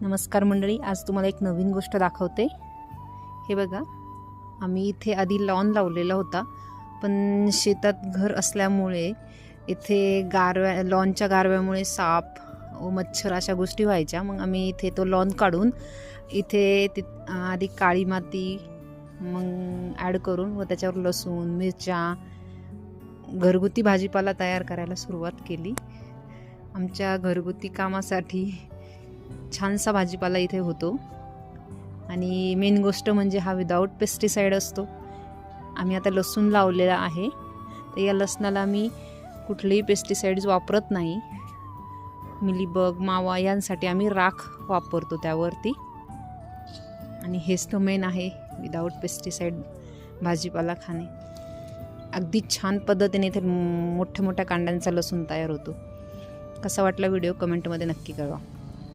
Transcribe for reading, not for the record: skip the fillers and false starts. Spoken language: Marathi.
नमस्कार मंडळी, आज तुम्हाला एक नवीन गोष्ट दाखवते। हे बघा, आम्ही इथे आधी लॉन लावलेला होता, पण शेतात घर असल्यामुळे इथे लॉनच्या गारव्यामुळे साप व मच्छर अशा गोष्टी व्हायच्या। मग आम्ही इथे तो लॉन काढून इथे आधी काळी माती मग ॲड करून व त्याच्यावर लसूण, मिरच्या, घरगुती भाजीपाला तयार करायला सुरुवात केली। आमच्या घरगुती कामासाठी छानसा भाजीपाला इथे होतो आणि मेन गोष्ट म्हणजे हा विदाऊट पेस्टिसाइड असतो। आम्ही आता लसूण लावलेला आहे, तर या लसणाला मी कुठलेही पेस्टिसाइड्स वापरत नाही। मिलीबग, मावा यांसाठी आम्ही राख वापरतो त्यावरती, आणि हेच तो मेन आहे विदाऊट पेस्टिसाइड भाजीपाला खाणे। अगदी छान पद्धतीने इथे मोठ्या मोठ्या कांड्यांचा लसूण तयार होतो। कसा वाटला व्हिडिओ कमेंटमध्ये नक्की कळवा।